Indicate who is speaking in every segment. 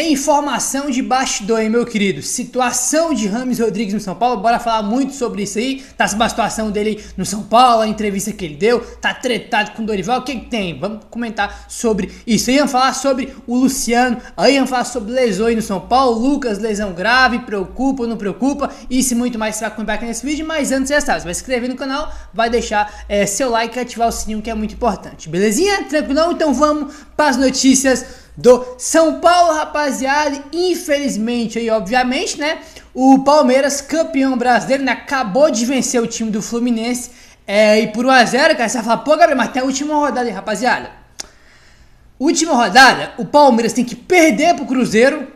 Speaker 1: Informação de bastidor, hein, meu querido? Situação de James Rodrigues no São Paulo. Bora falar muito sobre isso aí. Tá a situação dele no São Paulo, a entrevista que ele deu. Tá tretado com o Dorival. O que tem? Vamos comentar sobre isso aí. Vamos falar sobre o Luciano. Aí vamos falar sobre lesões no São Paulo. Lucas, lesão grave. Preocupa ou não preocupa? Isso e muito mais você vai acompanhar aqui nesse vídeo. Mas antes, já sabe, você vai se inscrever no canal, vai deixar seu like e ativar o sininho, que é muito importante. Belezinha? Tranquilão? Então vamos para as notícias do São Paulo, rapaziada. Infelizmente aí, obviamente, né, o Palmeiras, campeão brasileiro, né, acabou de vencer o time do Fluminense e por 1-0, cara. Você vai falar, pô, Gabriel, mas tem a última rodada aí, rapaziada. Última rodada, o Palmeiras tem que perder pro Cruzeiro,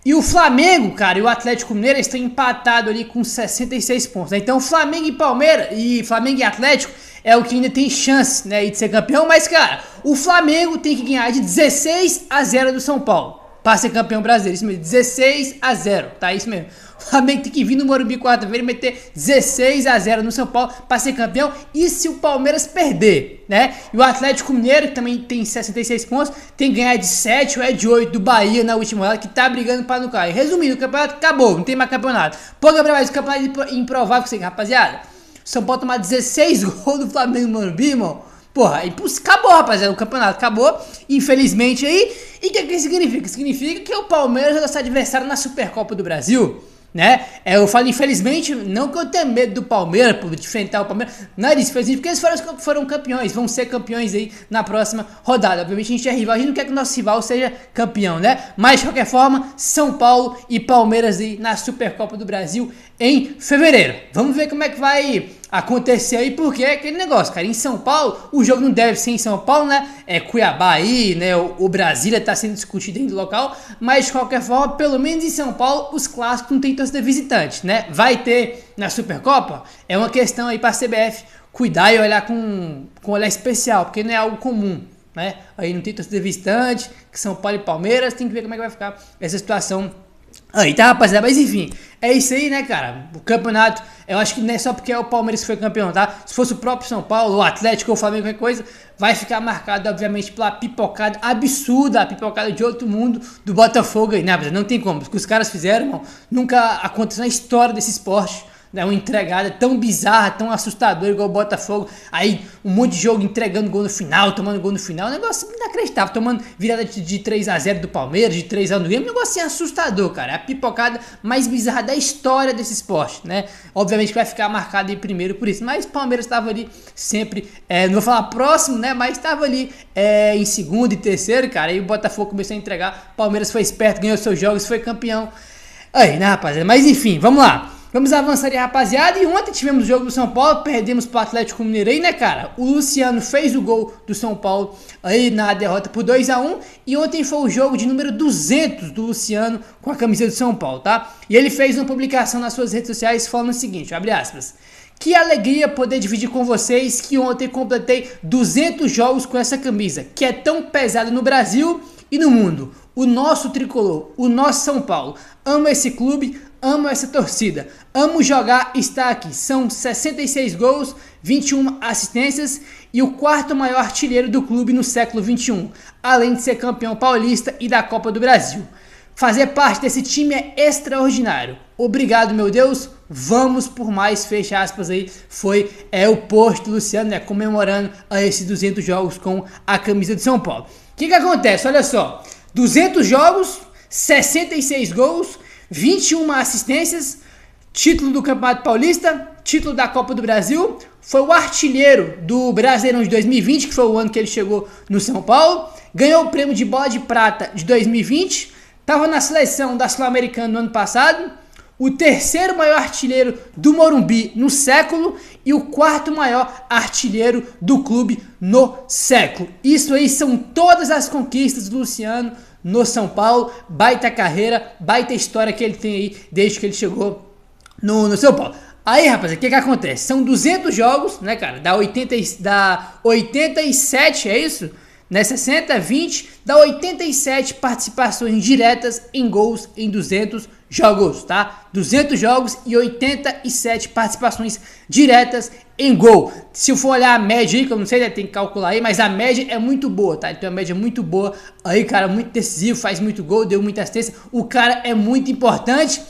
Speaker 1: e o Flamengo, cara, e o Atlético Mineiro estão empatados ali com 66 pontos, né? Então Flamengo e Palmeiras, e Flamengo e Atlético é o que ainda tem chance, né, de ser campeão. Mas, cara, o Flamengo tem que ganhar de 16-0 do São Paulo para ser campeão brasileiro. Isso mesmo, 16-0, tá? Isso mesmo. O Flamengo tem que vir no Morumbi quarta-feira e meter 16-0 no São Paulo para ser campeão. E se o Palmeiras perder, né? E o Atlético Mineiro, que também tem 66 pontos, tem que ganhar de 7 ou de 8 do Bahia na última rodada, que tá brigando para não cair. Resumindo, o campeonato acabou, não tem mais campeonato. Pô, Gabriel, mas o campeonato é improvável, que rapaziada. São Paulo tomar 16 gols do Flamengo no Morumbi, irmão. Porra, acabou, rapaziada. O campeonato acabou, infelizmente aí. E o que significa? Significa que o Palmeiras é nosso adversário na Supercopa do Brasil, né? Eu falo infelizmente, não que eu tenha medo do Palmeiras, de enfrentar o Palmeiras, nada disso, porque eles foram campeões, vão ser campeões aí na próxima rodada. Obviamente a gente é rival, a gente não quer que o nosso rival seja campeão, né? Mas de qualquer forma, São Paulo e Palmeiras aí na Supercopa do Brasil em fevereiro. Vamos ver como é que vai acontecer aí, porque é aquele negócio, cara. Em São Paulo, o jogo não deve ser em São Paulo, né? É Cuiabá aí, né? O Brasília tá sendo discutido dentro do local, mas de qualquer forma, pelo menos em São Paulo, os clássicos não tem torcida visitante, né? Vai ter na Supercopa? É uma questão aí pra CBF cuidar e olhar com olhar especial, porque não é algo comum, né? Aí não tem torcida visitante, que São Paulo e Palmeiras, tem que ver como é que vai ficar essa situação aí, tá, rapaziada? Mas enfim, é isso aí, né, cara? O campeonato, eu acho que não é só porque é o Palmeiras que foi campeão, tá? Se fosse o próprio São Paulo, o Atlético ou o Flamengo, qualquer coisa, vai ficar marcado, obviamente, pela pipocada absurda, a pipocada de outro mundo do Botafogo aí, né, rapaziada? Não tem como. O que os caras fizeram, irmão, nunca aconteceu na história desse esporte, né? Uma entregada tão bizarra, tão assustadora igual o Botafogo. Aí um monte de jogo entregando gol no final, tomando gol no final. Um negócio inacreditável. Tomando virada de 3-0 do Palmeiras, de 3-1 do Grêmio. Um negócio assim assustador, cara. É a pipocada mais bizarra da história desse esporte, né? Obviamente que vai ficar marcado aí primeiro por isso. Mas o Palmeiras estava ali sempre, não vou falar próximo, né? Mas estava ali em segundo e terceiro, cara. Aí o Botafogo começou a entregar. O Palmeiras foi esperto, ganhou seus jogos, foi campeão. Aí, né, rapaziada? Mas enfim, vamos lá. Vamos avançar aí, rapaziada. E ontem tivemos o jogo do São Paulo, perdemos pro Atlético Mineiro aí, né, cara? O Luciano fez o gol do São Paulo aí na derrota por 2-1. E ontem foi o jogo de número 200 do Luciano com a camisa do São Paulo, tá? E ele fez uma publicação nas suas redes sociais falando o seguinte, abre aspas: que alegria poder dividir com vocês que ontem completei 200 jogos com essa camisa, que é tão pesada no Brasil e no mundo. O nosso tricolor, o nosso São Paulo. Amo esse clube, amo essa torcida, amo jogar, estar aqui. São 66 gols, 21 assistências e o quarto maior artilheiro do clube no século XXI, além de ser campeão paulista e da Copa do Brasil. Fazer parte desse time é extraordinário. Obrigado, meu Deus. Vamos por mais, fecha aspas aí. Foi o post do Luciano, né, comemorando esses 200 jogos com a camisa de São Paulo. O que acontece? Olha só, 200 jogos, 66 gols, 21 assistências, título do Campeonato Paulista, título da Copa do Brasil, foi o artilheiro do Brasileirão de 2020, que foi o ano que ele chegou no São Paulo, ganhou o prêmio de Bola de Prata de 2020, estava na seleção da Sul-Americana no ano passado, o terceiro maior artilheiro do Morumbi no século e o quarto maior artilheiro do clube no século. Isso aí são todas as conquistas do Luciano no São Paulo, baita carreira, baita história que ele tem aí desde que ele chegou no São Paulo. Aí, rapaz, o que acontece? São 200 jogos, né, cara? Dá 87, é isso? né? 60, 20, dá 87 participações diretas em gols em 200 jogos, tá? 200 jogos e 87 participações diretas em gol. Se eu for olhar a média aí, que eu não sei, né, tem que calcular aí, mas a média é muito boa, tá? Então a média é muito boa aí, cara, muito decisivo, faz muito gol, deu muita assistência, o cara é muito importante.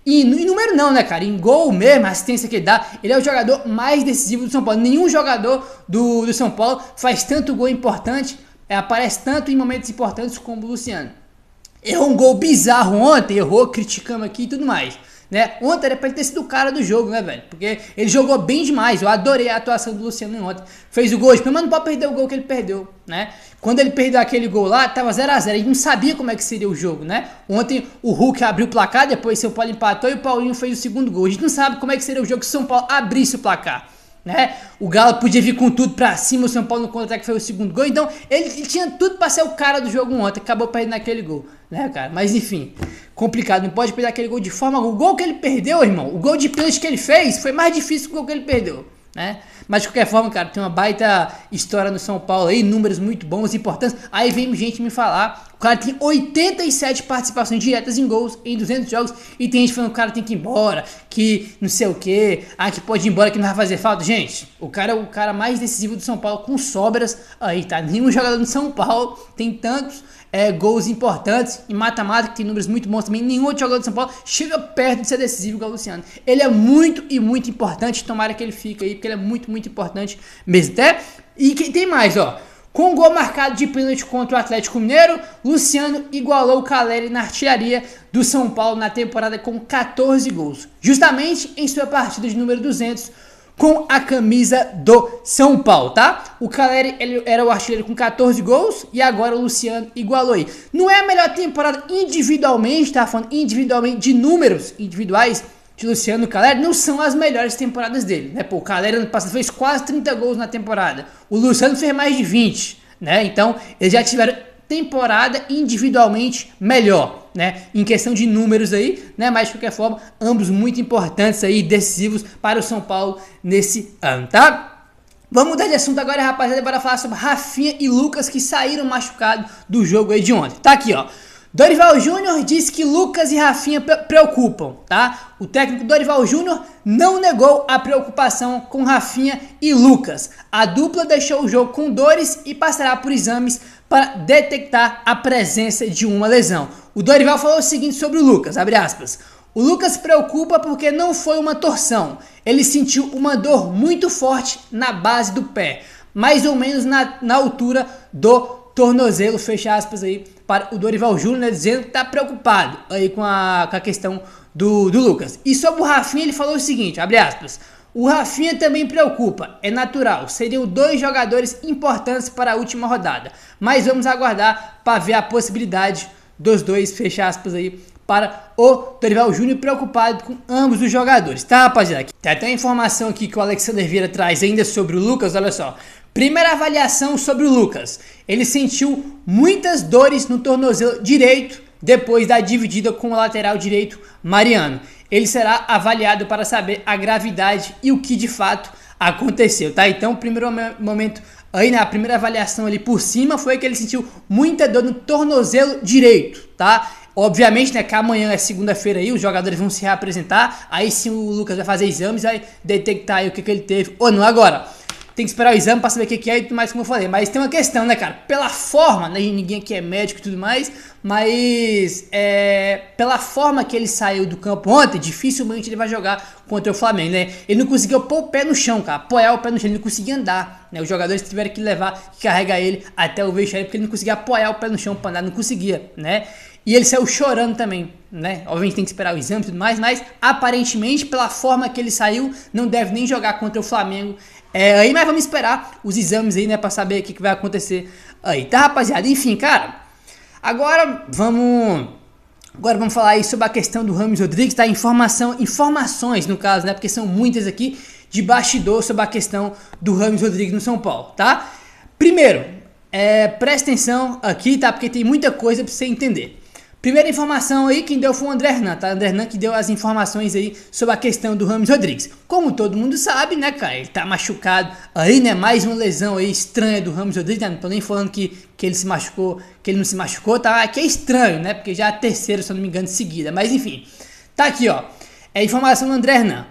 Speaker 1: E em número não, né, cara? Em gol mesmo, a assistência que ele dá, ele é o jogador mais decisivo do São Paulo. Nenhum jogador do São Paulo faz tanto gol importante, aparece tanto em momentos importantes como o Luciano. Errou um gol bizarro ontem, errou, criticamos aqui e tudo mais, né? Ontem era pra ele ter sido o cara do jogo, né, velho? Porque ele jogou bem demais, eu adorei a atuação do Luciano ontem. Fez o gol, mas não pode perder o gol que ele perdeu, né? Quando ele perdeu aquele gol lá, tava 0 a 0, a gente não sabia como é que seria o jogo, né? Ontem o Hulk abriu o placar, depois o São Paulo empatou e o Paulinho fez o segundo gol. A gente não sabe como é que seria o jogo se o São Paulo abrisse o placar, né? O Galo podia vir com tudo pra cima, o São Paulo no contra-ataque foi o segundo gol, então ele tinha tudo pra ser o cara do jogo ontem, acabou perdendo aquele gol, né, cara? Mas enfim, complicado, não pode perder aquele gol de forma alguma. O gol que ele perdeu, irmão, o gol de pênalti que ele fez foi mais difícil que o gol que ele perdeu, né? Mas de qualquer forma, cara, tem uma baita história no São Paulo aí, números muito bons e importantes. Aí vem gente me falar, o cara tem 87 participações diretas em gols em 200 jogos e tem gente falando que o cara tem que ir embora, que não sei o que, que pode ir embora, que não vai fazer falta. Gente, o cara é o cara mais decisivo do São Paulo com sobras aí, tá? Nenhum jogador do São Paulo tem tantos gols importantes em mata-mata, que tem números muito bons também. Nenhum outro jogador do São Paulo chega perto de ser decisivo igual o Luciano. Ele é muito e muito importante, tomara que ele fique aí, porque ele é muito, muito importante mesmo, até. E quem tem mais, ó, com o gol marcado de pênalti contra o Atlético Mineiro, Luciano igualou o Caleri na artilharia do São Paulo na temporada com 14 gols, justamente em sua partida de número 200 com a camisa do São Paulo, tá? O Caleri, ele era o artilheiro com 14 gols e agora o Luciano igualou aí. Não é a melhor temporada individualmente, tá falando individualmente de números individuais de Luciano e Caleri, não são as melhores temporadas dele, né? Pô, o Caleri ano passado fez quase 30 gols na temporada, o Luciano fez mais de 20, né? Então, eles já tiveram temporada individualmente melhor, né? Em questão de números aí, né? Mas de qualquer forma, ambos muito importantes aí, decisivos para o São Paulo nesse ano, tá? Vamos mudar de assunto agora, rapaziada, bora falar sobre Rafinha e Lucas que saíram machucados do jogo aí de ontem. Tá aqui, ó. Dorival Júnior diz que Lucas e Rafinha preocupam, tá? O técnico Dorival Júnior não negou a preocupação com Rafinha e Lucas. A dupla deixou o jogo com dores e passará por exames para detectar a presença de uma lesão. O Dorival falou o seguinte sobre o Lucas, abre aspas. O Lucas se preocupa porque não foi uma torção. Ele sentiu uma dor muito forte na base do pé, mais ou menos na altura do tornozelo, fecha aspas aí, para o Dorival Júnior, né, dizendo que está preocupado aí com a questão do Lucas. E sobre o Rafinha, ele falou o seguinte, abre aspas, o Rafinha também preocupa, é natural, seriam 2 jogadores importantes para a última rodada, mas vamos aguardar para ver a possibilidade dos dois, fecha aspas aí, para o Dorival Júnior, preocupado com ambos os jogadores, tá, rapaziada? Tem até uma informação aqui que o Alexander Vieira traz ainda sobre o Lucas, olha só. Primeira avaliação sobre o Lucas. Ele sentiu muitas dores no tornozelo direito depois da dividida com o lateral direito Mariano. Ele será avaliado para saber a gravidade e o que de fato aconteceu, tá? Então, o primeiro momento aí na primeira avaliação ali por cima foi que ele sentiu muita dor no tornozelo direito, tá? Obviamente, né, que amanhã é segunda-feira aí, os jogadores vão se reapresentar, aí sim o Lucas vai fazer exames, vai detectar aí o que ele teve ou não. Agora, tem que esperar o exame pra saber o que é e tudo mais, como eu falei. Mas tem uma questão, né, cara? Pela forma, né? Ninguém aqui é médico e tudo mais, mas pela forma que ele saiu do campo ontem, dificilmente ele vai jogar contra o Flamengo, né? Ele não conseguiu pôr o pé no chão, cara. Apoiar o pé no chão, ele não conseguia andar, né? Os jogadores tiveram que levar, que carregar ele até o vestiário, porque ele não conseguia apoiar o pé no chão pra andar, não conseguia, né? E ele saiu chorando também, né? Obviamente tem que esperar o exame e tudo mais, mas aparentemente, pela forma que ele saiu, não deve nem jogar contra o Flamengo. Aí, mas vamos esperar os exames aí, né, pra saber o que vai acontecer aí, tá, rapaziada? Enfim, cara, agora vamos falar aí sobre a questão do James Rodrigues, tá? Informações, no caso, né, porque são muitas aqui, de bastidor sobre a questão do James Rodrigues no São Paulo, tá? Primeiro, presta atenção aqui, tá? Porque tem muita coisa pra você entender. Primeira informação aí, quem deu foi o André Hernan, tá? André Hernan que deu as informações aí sobre a questão do Rames Rodrigues. Como todo mundo sabe, né, cara, ele tá machucado aí, né, mais uma lesão aí estranha do Rames Rodrigues, né? Não tô nem falando que ele se machucou, que ele não se machucou, tá? Que é estranho, né, porque já é a terceira, se eu não me engano, seguida. Mas enfim, tá aqui, ó, é a informação do André Hernan.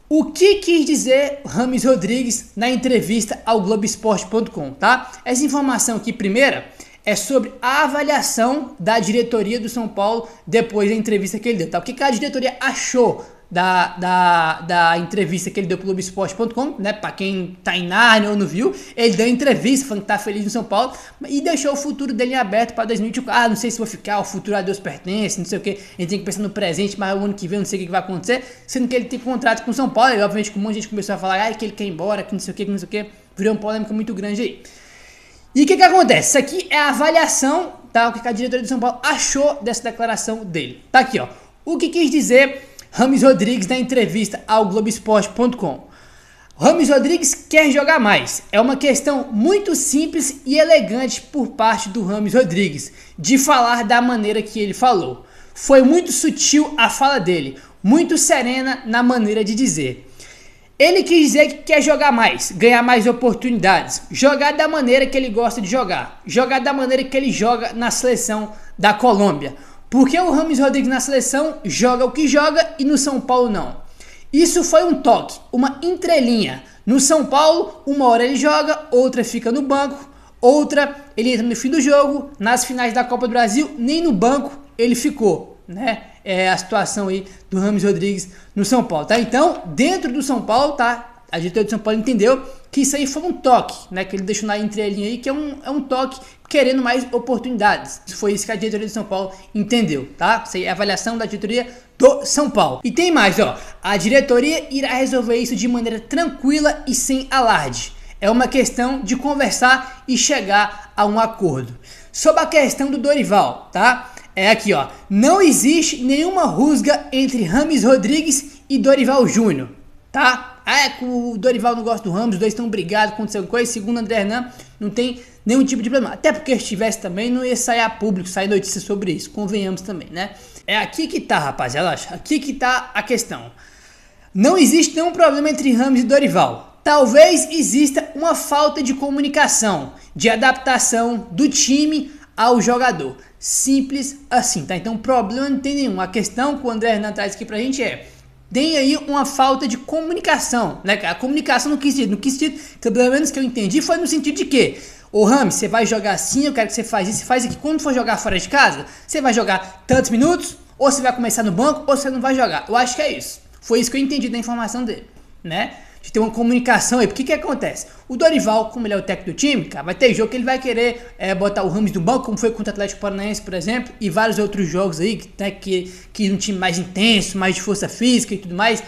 Speaker 1: O que quis dizer Rames Rodrigues na entrevista ao Globoesporte.com, tá? Essa informação aqui, primeira, é sobre a avaliação da diretoria do São Paulo depois da entrevista que ele deu, tá? O que a diretoria achou da entrevista que ele deu pro Globoesporte.com, né? Pra quem tá em Nárnia ou não viu, ele deu entrevista falando que tá feliz no São Paulo e deixou o futuro dele aberto pra 2024. Ah, não sei se vou ficar, o futuro a Deus pertence, não sei o que. Ele tem que pensar no presente, mas o ano que vem eu não sei o que vai acontecer, sendo que ele tem contrato com o São Paulo. E obviamente, com um monte de gente começou a falar que ele quer ir embora, que não sei o que, virou uma polêmica muito grande aí. E o que acontece? Isso aqui é a avaliação, tá? O que a diretoria do São Paulo achou dessa declaração dele. Tá aqui, ó. O que quis dizer Rames Rodrigues na entrevista ao Globoesporte.com. Rames Rodrigues quer jogar mais. É uma questão muito simples e elegante por parte do Rames Rodrigues, de falar da maneira que ele falou. Foi muito sutil a fala dele, muito serena na maneira de dizer. Ele quis dizer que quer jogar mais, ganhar mais oportunidades, jogar da maneira que ele gosta de jogar da maneira que ele joga na seleção da Colômbia. Porque o Rames Rodrigues na seleção joga o que joga e no São Paulo não. Isso foi um toque, uma entrelinha. No São Paulo, uma hora ele joga, outra fica no banco, outra ele entra no fim do jogo, nas finais da Copa do Brasil, nem no banco ele ficou, né? É a situação aí do Rames Rodrigues no São Paulo, tá? Então, dentro do São Paulo, tá? A diretoria do São Paulo entendeu que isso aí foi um toque, né? Que ele deixou na entrelinha aí, que é um toque querendo mais oportunidades. Foi isso que a diretoria do São Paulo entendeu, tá? Isso aí é a avaliação da diretoria do São Paulo. E tem mais, ó. A diretoria irá resolver isso de maneira tranquila e sem alarde. É uma questão de conversar e chegar a um acordo. Sobre a questão do Dorival, tá? É aqui, ó. Não existe nenhuma rusga entre Rames Rodrigues e Dorival Júnior, tá? Que o Dorival não gosta do Rames, os dois estão brigados, aconteceu coisa. Segundo André Hernan, não tem nenhum tipo de problema. Até porque se tivesse também, não ia sair a público, sair notícia sobre isso. Convenhamos também, né? É aqui que tá, rapaziada. Aqui que tá a questão. Não existe nenhum problema entre Rames e Dorival. Talvez exista uma falta de comunicação, de adaptação do time ao jogador. Simples assim, tá? Então problema não tem nenhum. A questão que o André Hernan traz aqui pra gente tem aí uma falta de comunicação, né? A comunicação no que sentido, que pelo menos que eu entendi foi no sentido de que ô Rames, você vai jogar assim, eu quero que você faça isso, você faz aqui. Quando for jogar fora de casa, você vai jogar tantos minutos, ou você vai começar no banco, ou você não vai jogar. Eu acho que é isso. Foi isso que eu entendi da informação dele, né? De ter uma comunicação aí. Porque que acontece? O Dorival, como ele é o técnico do time, cara, vai ter jogo que ele vai querer botar o Rames no banco, como foi contra o Atlético Paranaense, por exemplo, e vários outros jogos aí, né, que um time mais intenso, mais de força física e tudo mais,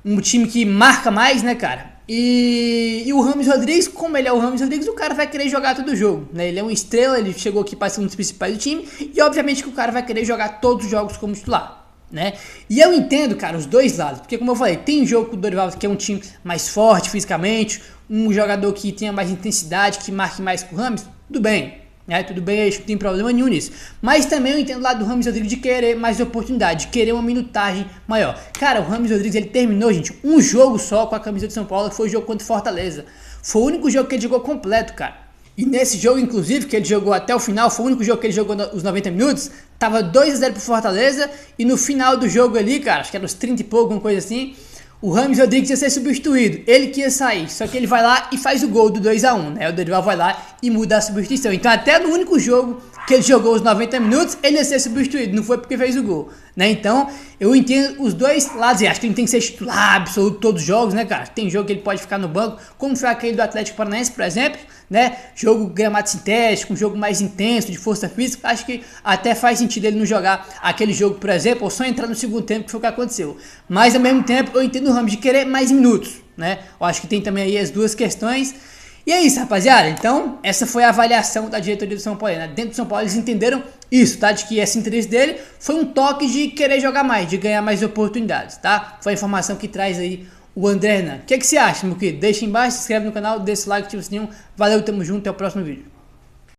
Speaker 1: um time que marca mais, né, cara? E o Rames Rodrigues, como ele é o Rames Rodrigues, o cara vai querer jogar todo o jogo, né? Ele é uma estrela, ele chegou aqui para ser um dos principais do time, e obviamente que o cara vai querer jogar todos os jogos como titular, né? E eu entendo, cara, os dois lados, porque como eu falei, tem jogo com o Dorival que é um time mais forte fisicamente, um jogador que tenha mais intensidade, que marque mais com o Rames, tudo bem, né? Tudo bem, acho que não tem problema nenhum nisso. Mas também eu entendo o lado do Rames Rodrigues de querer mais oportunidade, de querer uma minutagem maior. Cara, o Rames Rodrigues, ele terminou, gente, um jogo só com a camisa de São Paulo, que foi o jogo contra o Fortaleza. Foi o único jogo que ele jogou completo, cara. E nesse jogo, inclusive, que ele jogou até o final, foi o único jogo que ele jogou os 90 minutos, tava 2-0 pro Fortaleza, e no final do jogo ali, cara, acho que era uns 30 e pouco, alguma coisa assim, o Rames Rodrigues ia ser substituído, ele que ia sair, só que ele vai lá e faz o gol do 2-1, né? O Dorival vai lá e muda a substituição. Então até no único jogo que ele jogou os 90 minutos, ele ia ser substituído, não foi porque fez o gol, né? Então eu entendo os dois lados, e acho que ele tem que ser titular absoluto todos os jogos, né, cara? Tem jogo que ele pode ficar no banco, como foi aquele do Atlético Paranaense, por exemplo, né? Jogo gramado sintético, um jogo mais intenso, de força física, acho que até faz sentido ele não jogar aquele jogo, por exemplo, ou só entrar no segundo tempo, que foi o que aconteceu. Mas ao mesmo tempo eu entendo o Rames de querer mais minutos, né? Eu acho que tem também aí as duas questões. E é isso, rapaziada. Então, essa foi a avaliação da diretoria do São Paulo, né? Dentro do São Paulo eles entenderam isso, tá? De que esse interesse dele foi um toque de querer jogar mais, de ganhar mais oportunidades, tá? Foi a informação que traz aí o André Hernan. O que você acha, meu querido? Deixa embaixo, se inscreve no canal, deixa o like, ativa o sininho. Valeu, tamo junto, até o próximo vídeo.